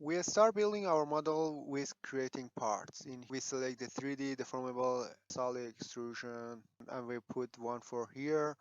We start building our model with creating parts. We select the 3D deformable solid extrusion and we put one for here.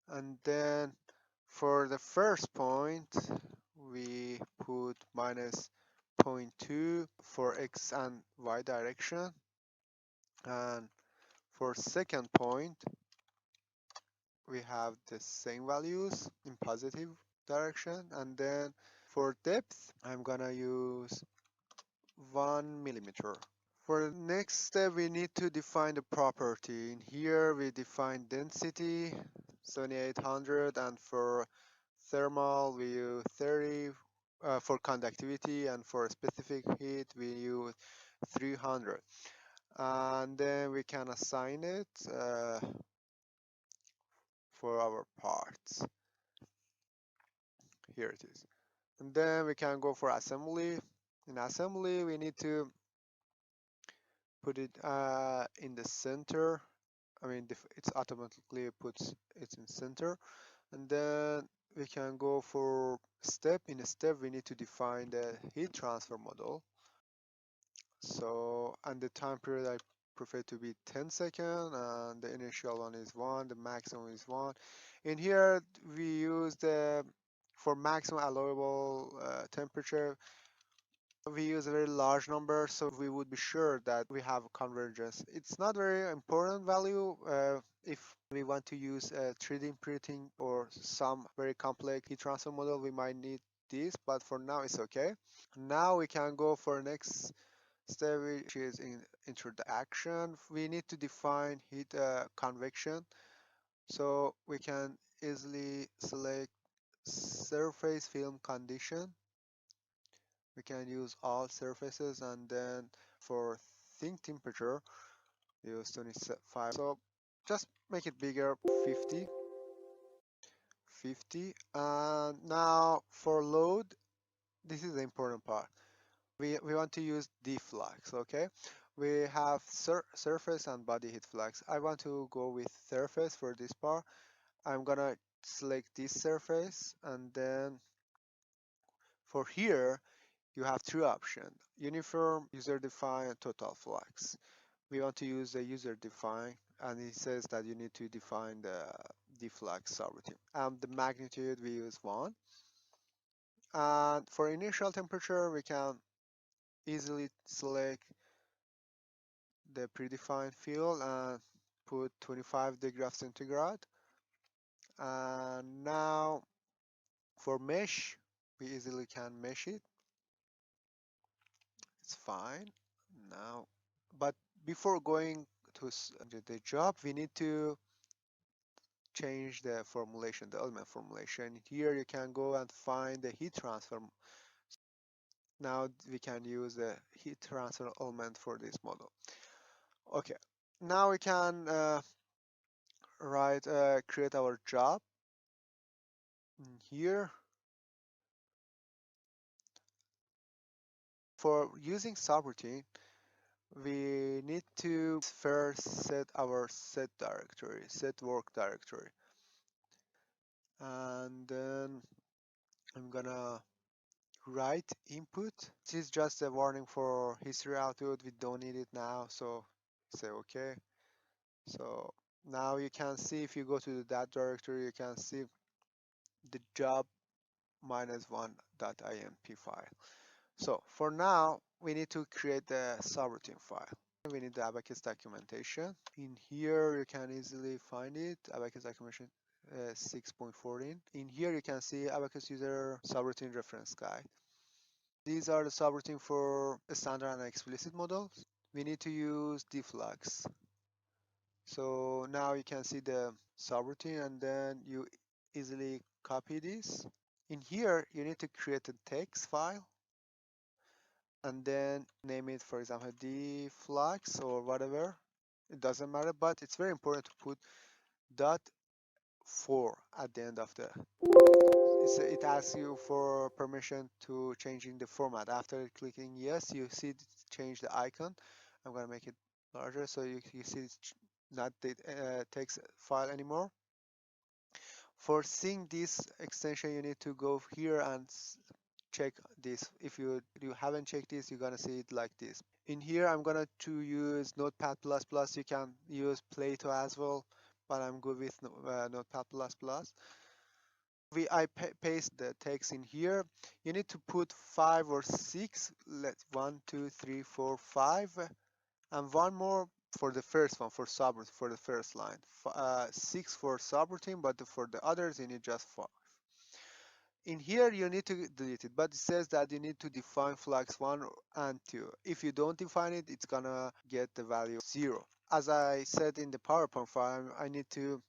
And then for the first point, we put minus 0.2 for X and Y direction. And for second point, we have the same values in positive direction. And then for depth, I'm gonna use 1 millimeter. For the next step, we need to define the property. In here, we define density 7800, and for thermal, we use 30. For conductivity and for specific heat, we use 300. And then we can assign it for our parts. Here it is. And then we can go for assembly. In assembly, we need to put it in the center. I mean, it's automatically puts it in center. And then we can go for step. In a step, we need to define the heat transfer model. So, and the time period I prefer to be 10 seconds, and the initial one is 1, the maximum is 1. In here, we use the, for maximum allowable temperature, we use a very large number, so we would be sure that we have convergence. It's not very important value if we want to use 3D printing or some very complex heat transfer model, we might need this, but for now it's okay. Now we can go for next step, which is in introduction. We need to define heat convection, so we can easily select surface film condition. We can use all surfaces, and then for thin temperature use 25. So just make it bigger, 50. And now for load, this is the important part. We want to use Dflux. Okay, we have surface and body heat flux. I want to go with surface for this part. I'm gonna select this surface, and then for here you have two options: uniform, user defined, total flux. We want to use the user defined, and it says that you need to define the Dflux subroutine. The magnitude we use 1. And for initial temperature, we can easily select the predefined field and put 25 degrees centigrade. And now for mesh, we easily can mesh it. It's fine now. But before going to the job, we need to change the formulation, the element formulation. Here you can go and find the heat transfer. Now we can use the heat transfer element for this model. Okay, now we can create our job. Here, for using subroutine, we need to first set our set directory, set work directory. And then I'm gonna write input. This is just a warning for history output. We don't need it now, so say okay. So now you can see, if you go to that directory, you can see the job -1.imp file. So for now, we need to create the subroutine file. We need the Abaqus documentation. In here, you can easily find it, Abaqus documentation 6.14. In here, you can see Abaqus user subroutine reference guide. These are the subroutine for standard and explicit models. We need to use Dflux. So now you can see the subroutine, and then you easily copy this. In here, you need to create a text file and then name it, for example, Dflux or whatever. It doesn't matter, but it's very important to put .4 at the end of the. It asks you for permission to changing the format. After clicking yes, you see it change the icon. I'm gonna make it larger so you see it's not the text file anymore. For seeing this extension, you need to go here and check this. If you haven't checked this, you're gonna see it like this. In here I'm gonna to use Notepad++. You can use Plato as well, but I'm good with Notepad++. I paste the text in here. You need to put 5 or 6. Let's 1 2 3 4 5, and one more for the first one, for the first line. 6 for subroutine, but for the others you need just 5. In here you need to delete it, but it says that you need to define flux 1 and 2. If you don't define it, it's gonna get the value 0. As I said in the PowerPoint file, I need to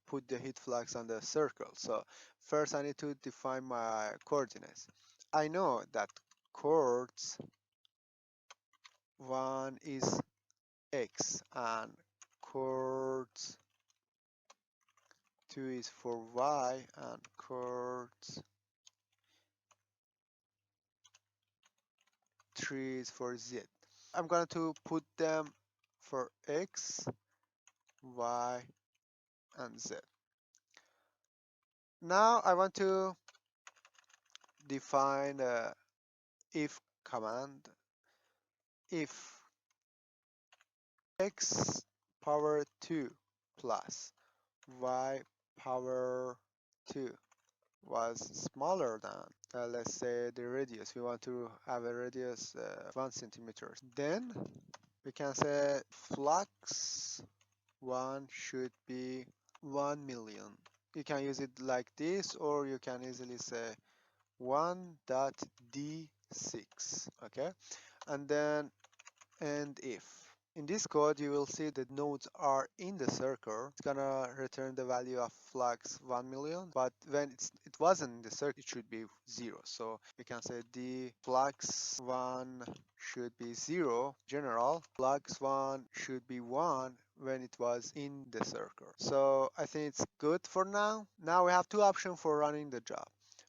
put the heat flux on the circle. So first I need to define my coordinates. I know that coords 1 is x and coords 2 is for y and coords 3 is for z. I'm going to put them for x, y, and z. Now I want to define a if command. If x power 2 plus y power 2 was smaller than, let's say, the radius. We want to have a radius 1 centimeter. Then we can say flux 1 should be 1 million. You can use it like this, or you can easily say 1.d6. Okay, and then and if. In this code, you will see the nodes are in the circle. It's gonna return the value of flux 1 million, but when it wasn't in the circle, it should be 0. So we can say the flux 1 should be 0. General, flux 1 should be 1 when it was in the circle. So I think it's good for now. Now we have two options for running the job.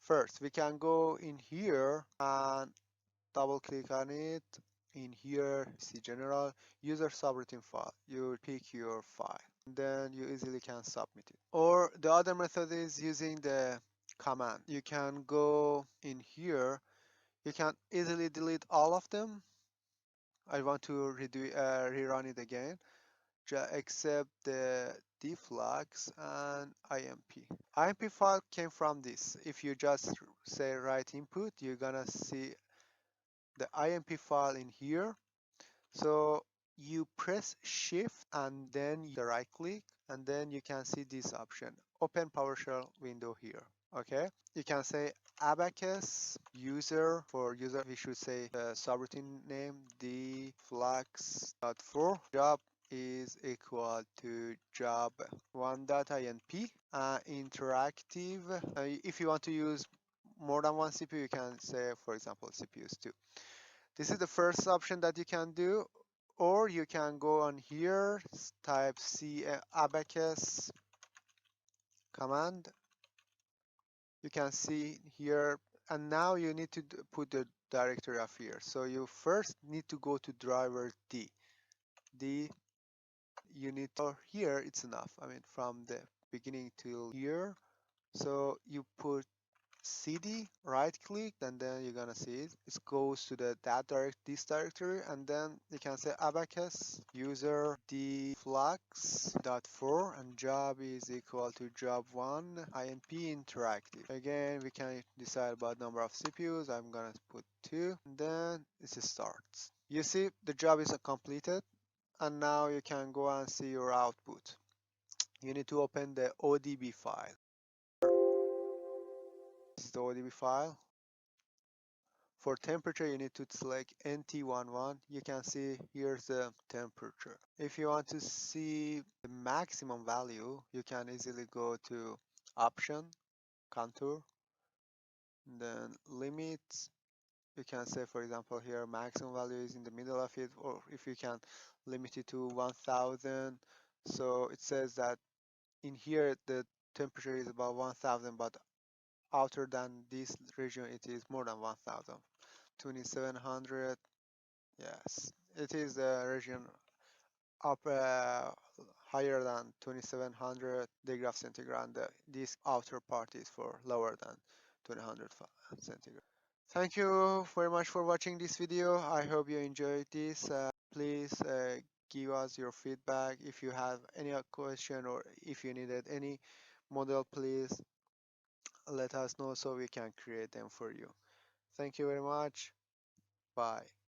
First, we can go in here and double click on it. In here, see general, user subroutine file. You pick your file, and then you easily can submit it. Or the other method is using the command. You can go in here. You can easily delete all of them. I want to rerun it again, except the Dflux and IMP. IMP file came from this. If you just say write input, you're gonna see the IMP file in here. So you press shift and then you right click, and then you can see this option, open PowerShell window here. Okay, you can say Abaqus user. For user we should say the subroutine name Dflux.4. Job is equal to job1.inp. Interactive, if you want to use more than one CPU, you can say, for example, CPUs 2. This is the first option that you can do, or you can go on here, type C Abaqus command. You can see here, and now you need to put the directory of here. So you first need to go to driver D. You need to, here it's enough. I mean, from the beginning till here. So you put cd, right click, and then you're gonna see it. It goes to this directory, and then you can say Abaqus user Dflux.4, and job is equal to job1 INP interactive. Again, we can decide about number of CPUs. I'm gonna put 2, and then it starts. You see the job is completed, and now you can go and see your output. You need to open the ODB file. This is the ODB file. For temperature, you need to select NT11. You can see here's the temperature. If you want to see the maximum value, you can easily go to option, contour, then limits. You can say, for example, here maximum value is in the middle of it, or if you can limit it to 1000. So it says that in here the temperature is about 1000, but outer than this region it is more than 1000. 2700, yes, it is the region up higher than 2700 degree of centigrade, and this outer part is for lower than 2000 centigrade. Thank you very much for watching this video. I hope you enjoyed this. Please give us your feedback. If you have any question or if you needed any model, please let us know so we can create them for you. Thank you very much. Bye.